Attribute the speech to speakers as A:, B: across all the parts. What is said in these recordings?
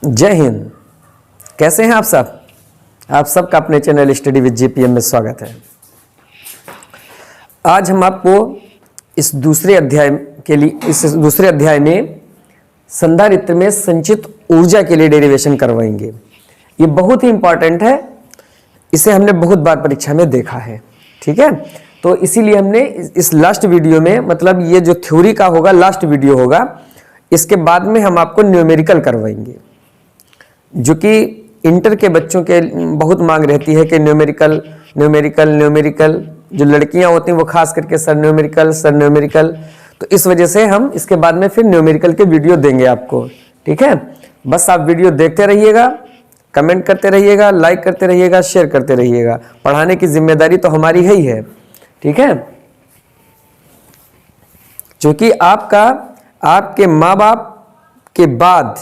A: जय हिंद। कैसे हैं आप सब? आप सबका अपने चैनल स्टडी विद जीपीएम में स्वागत है। आज हम आपको इस दूसरे अध्याय में संधारित्र में संचित ऊर्जा के लिए डेरिवेशन करवाएंगे। ये बहुत ही इंपॉर्टेंट है, इसे हमने बहुत बार परीक्षा में देखा है। ठीक है, तो इसीलिए हमने इस लास्ट वीडियो में, मतलब ये जो थ्योरी का होगा लास्ट वीडियो होगा, इसके बाद में हम आपको न्यूमेरिकल करवाएंगे, जो कि इंटर के बच्चों के बहुत मांग रहती है कि न्यूमेरिकल जो लड़कियां होती हैं वो खास करके सर न्यूमेरिकल। तो इस वजह से हम इसके बाद में फिर न्यूमेरिकल के वीडियो देंगे आपको। ठीक है, बस आप वीडियो देखते रहिएगा, कमेंट करते रहिएगा, लाइक करते रहिएगा, शेयर करते रहिएगा। पढ़ाने की जिम्मेदारी तो हमारी है ही है। ठीक है, क्योंकि आपके माँ बाप के बाद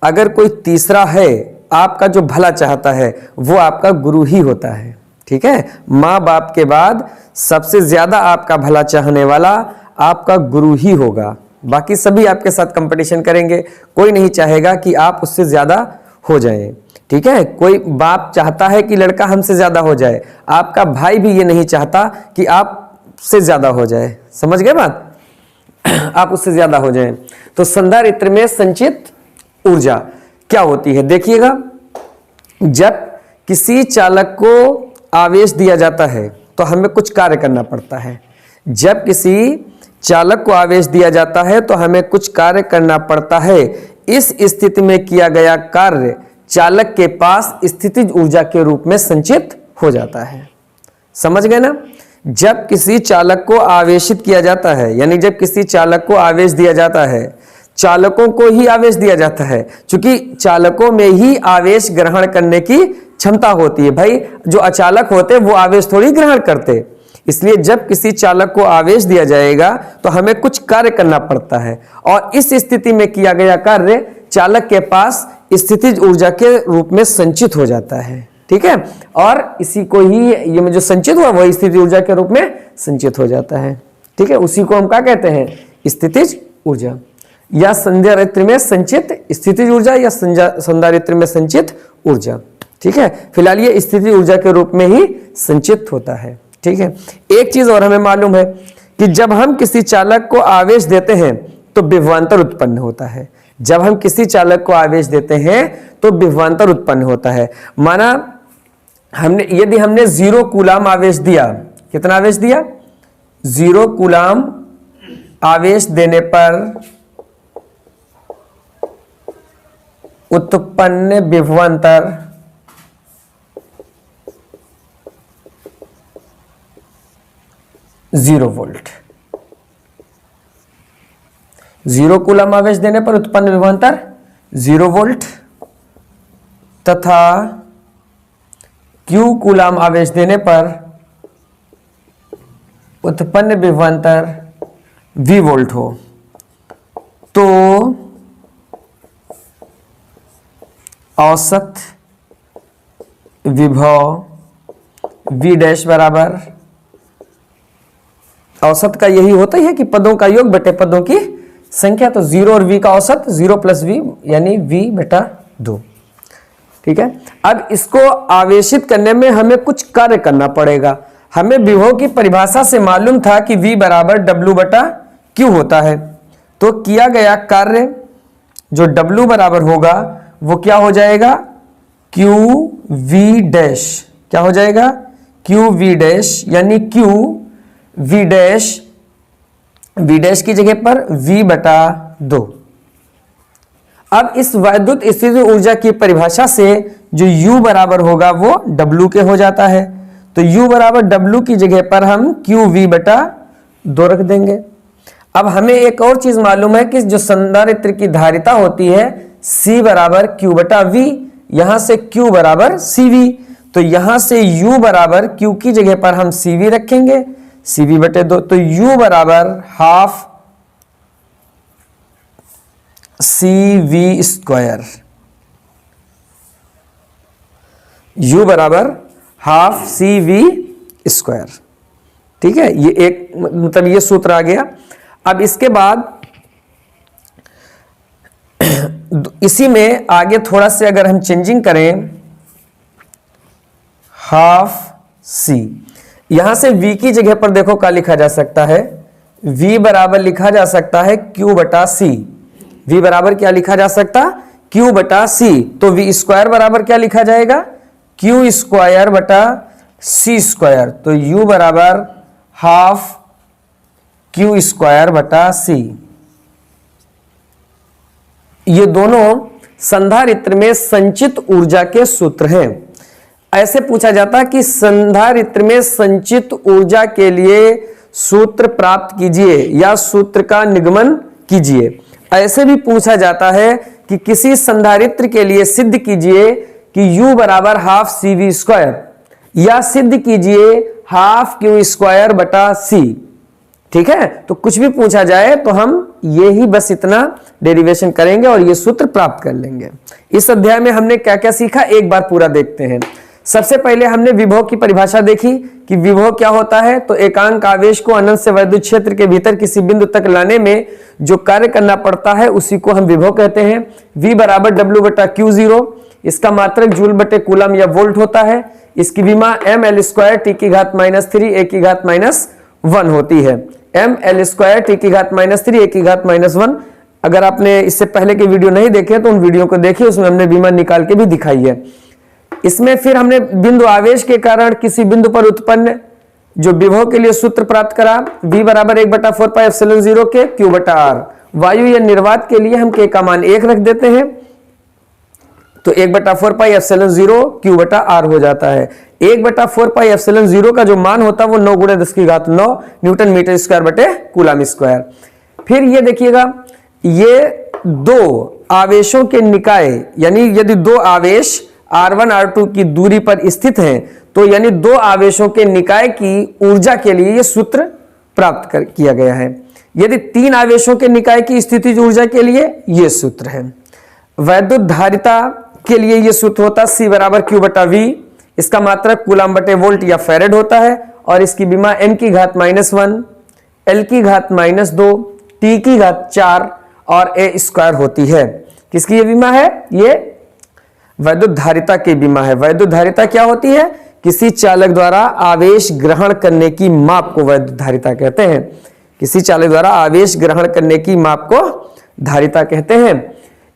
A: अगर कोई तीसरा है आपका जो भला चाहता है, वो आपका गुरु ही होता है। ठीक है, माँ बाप के बाद सबसे ज्यादा आपका भला चाहने वाला आपका गुरु ही होगा। बाकी सभी आपके साथ कंपटीशन करेंगे, कोई नहीं चाहेगा कि आप उससे ज्यादा हो जाएं। ठीक है, कोई बाप चाहता है कि लड़का हमसे ज्यादा हो जाए, आपका भाई भी ये नहीं चाहता कि आपसे ज्यादा हो जाए। समझ गए बात? आप उससे ज्यादा हो जाएं। तो संधारित्र में संचित ऊर्जा क्या होती है, देखिएगा। जब किसी चालक को आवेश दिया जाता है तो हमें कुछ कार्य करना पड़ता है। जब किसी चालक को आवेश दिया जाता है तो हमें कुछ कार्य करना पड़ता है। इस स्थिति में किया गया कार्य चालक के पास स्थितिज ऊर्जा के रूप में संचित हो जाता है। समझ गए ना? जब किसी चालक को आवेशित किया जाता है, यानी जब किसी चालक को आवेश दिया जाता है, चालकों को ही आवेश दिया जाता है, क्योंकि चालकों में ही आवेश ग्रहण करने की क्षमता होती है। भाई जो अचालक होते वो आवेश थोड़ी ग्रहण करते। इसलिए जब किसी चालक को आवेश दिया जाएगा तो हमें कुछ कार्य करना पड़ता है, और इस स्थिति में किया गया कार्य चालक के पास स्थितिज ऊर्जा के रूप में संचित हो जाता है। ठीक है, और इसी को ही ये जो संचित हुआ वही स्थितिज ऊर्जा के रूप में संचित हो जाता है। ठीक है, उसी को हम क्या कहते हैं? स्थितिज ऊर्जा, या संधारित्र में संचित स्थितिज ऊर्जा, या संधारित्र में संचित ऊर्जा। ठीक है, फिलहाल ये स्थितिज ऊर्जा के रूप में ही संचित होता है। ठीक है, एक चीज और हमें मालूम है कि जब हम किसी चालक को आवेश देते हैं तो विभवांतर उत्पन्न होता है। जब हम किसी चालक को आवेश देते हैं तो विभवांतर उत्पन्न होता है। माना यदि हमने 0 कूलाम आवेश दिया, कितना आवेश दिया? 0 कूलाम आवेश देने पर उत्पन्न विभवांतर 0 वोल्ट। 0 कूलम आवेश देने पर उत्पन्न विभवांतर 0 वोल्ट, तथा Q कूलम आवेश देने पर उत्पन्न विभवांतर V वोल्ट हो तो औसत विभव V डैश बराबर, औसत का यही होता ही है कि पदों का योग बटे पदों की संख्या। तो 0 और V का औसत 0 + V यानी V/2। ठीक है, अब इसको आवेशित करने में हमें कुछ कार्य करना पड़ेगा। हमें विभव की परिभाषा से मालूम था कि V = W/Q होता है। तो किया गया कार्य जो W बराबर होगा वो क्या हो जाएगा? QV dash. क्या हो जाएगा? QV डैश, यानी QV डैश की जगह पर V/2। अब इस वैद्युत स्थितिज ऊर्जा की परिभाषा से जो U बराबर होगा वो W के हो जाता है। तो U बराबर W की जगह पर हम QV/2 रख देंगे। अब हमें एक और चीज मालूम है कि जो संधारित्र की धारिता होती है C बराबर Q/V, यहां से Q बराबर CV। तो यहां से U बराबर Q की जगह पर हम CV रखेंगे, CV/2। तो U बराबर ½ CV²। U बराबर ½ CV²। ठीक है, ये एक मतलब ये सूत्र आ गया। अब इसके बाद इसी में आगे थोड़ा से अगर हम चेंजिंग करें, हाफ सी, यहां से v की जगह पर देखो क्या लिखा जा सकता है, v बराबर लिखा जा सकता है q बटा सी। v बराबर क्या लिखा जा सकता, q बटा सी। तो v स्क्वायर बराबर क्या लिखा जाएगा, q स्क्वायर बटा सी स्क्वायर। तो u बराबर हाफ q स्क्वायर बटा सी। ये दोनों संधारित्र में संचित ऊर्जा के सूत्र हैं। ऐसे पूछा जाता है कि संधारित्र में संचित ऊर्जा के लिए सूत्र प्राप्त कीजिए या सूत्र का निगमन कीजिए। ऐसे भी पूछा जाता है कि किसी संधारित्र के लिए सिद्ध कीजिए कि U बराबर हाफ सी वी स्क्वायर, या सिद्ध कीजिए हाफ क्यू स्क्वायर बटा सी। ठीक है, तो कुछ भी पूछा जाए तो हम ये ही बस इतना डेरिवेशन करेंगे और ये सूत्र प्राप्त कर लेंगे। इस अध्याय में हमने क्या क्या सीखा, एक बार पूरा देखते हैं। सबसे पहले हमने विभव की परिभाषा देखी कि विभव क्या होता है। तो एकांक आवेश को अनंत से वैद्युत क्षेत्र के भीतर किसी बिंदु तक लाने में जो कार्य करना पड़ता है उसी को हम विभव कहते हैं। V बराबर W बटा Q0, इसका मात्रक जूल बटे कूलम या वोल्ट होता है। इसकी विमा ml स्क्वायर टी की घात -3 a की घात -1 होती है। ml स्क्वायर टी की घात -3 a की घात -1। अगर आपने इससे पहले के वीडियो नहीं देखे तो उन वीडियो को देखिए, उसमें हमने विमा निकाल के भी दिखाई है। इसमें फिर हमने बिंदु आवेश के कारण किसी बिंदु पर उत्पन्न जो विभव के लिए सूत्र प्राप्त करा, V बराबर 1/4 पाई एप्सिलॉन 0 के Q बटा R। वायु या निर्वात के लिए हम K का मान 1 रख देते हैं, तो 1/4 पाई एप्सिलॉन 0 Q बटा R हो जाता है। 1/4 पाई एप्सिलॉन 0 का जो मान होता है वो 9 × 10⁹ न्यूटन मीटर स्क्वायर बटे कूलम स्क्वायर। फिर ये देखिएगा, ये दो आवेशों के निकाय, यानी यदि दो आवेश R1 R2 की दूरी पर स्थित हैं तो यानी दो आवेशों के निकाय की ऊर्जा के लिए यह सूत्र प्राप्त किया गया है। यदि तीन आवेशों के निकाय की स्थितिज ऊर्जा के लिए यह सूत्र है। वैद्युत धारिता के लिए यह सूत्र होता है C बराबर Q बटा V, इसका मात्रक कूलम बटे वोल्ट या फैरेड होता है और इसकी विमा m की घात -1, l की घात -2, t की घात 4 और a स्क्वायर होती है। किसकी ये विमा है, ये वैद्युत धारिता की विमा है। वैद्युत धारिता क्या होती है, किसी चालक द्वारा आवेश ग्रहण करने की माप को वैद्युत धारिता कहते हैं। किसी चालक द्वारा आवेश ग्रहण करने की माप को धारिता कहते हैं।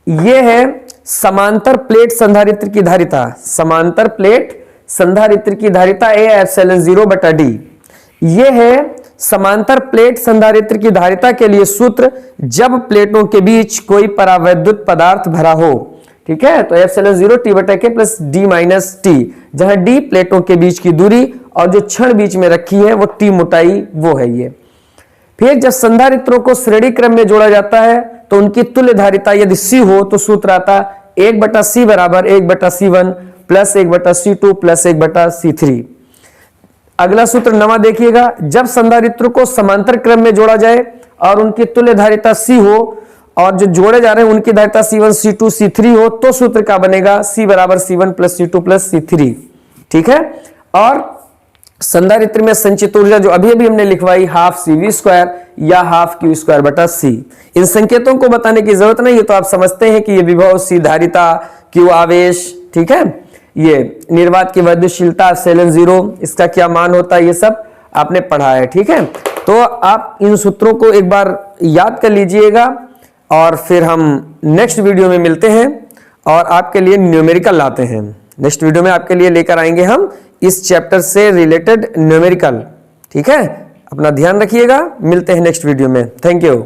A: यह है समांतर प्लेट संधारित्र की धारिता। समांतर प्लेट संधारित्र की धारिता A एप्सिलॉन 0 बटा D। यह है समांतर प्लेट संधारित्र की धारिता के लिए सूत्र जब प्लेटों के बीच कोई परावैद्युत पदार्थ भरा हो। ठीक है, तो एप्सिलॉन 0 T बटा K plus D minus T, जहां D प्लेटों के बीच की दूरी और जो क्षण बीच में रखी है वो T मोटाई वो है ये। फिर जब संधारित्रों को श्रेणी क्रम में जोड़ा जाता है तो उनकी तुल्य धारिता यदि C हो तो सूत्र आता 1/C बराबर 1/C1 plus 1/C2 plus 1/C3। अगला सूत्र नवा देखिएगा, जब संधारित्रों को समांतर क्रम में जोड़ा जाए और उनकी तुल्य धारिता C हो और जो जोड़े जा रहे हैं उनकी धारिता C1 C2 C3 हो तो सूत्र का बनेगा C बराबर C1 plus C2 plus C3। ठीक है, और संधारित्र में संचित ऊर्जा जो अभी अभी हमने लिखवाई हाफ CV स्क्वायर या हाफ Q स्क्वायर बटा C। इन संकेतों को बताने की जरूरत नहीं है, तो आप समझते हैं कि ये विभव, C धारिता, Q आवेश, ठीक है, ये निर्वात की वैद्युतशीलता एप्सिलॉन 0, इसका क्या मान होता है, ये सब आपने पढ़ा है। ठीक है, तो आप इन सूत्रों को एक बार याद कर लीजिएगा और फिर हम नेक्स्ट वीडियो में मिलते हैं और आपके लिए न्यूमेरिकल लाते हैं। नेक्स्ट वीडियो में आपके लिए लेकर आएंगे हम इस चैप्टर से रिलेटेड न्यूमेरिकल। ठीक है, अपना ध्यान रखिएगा, मिलते हैं नेक्स्ट वीडियो में। Thank you.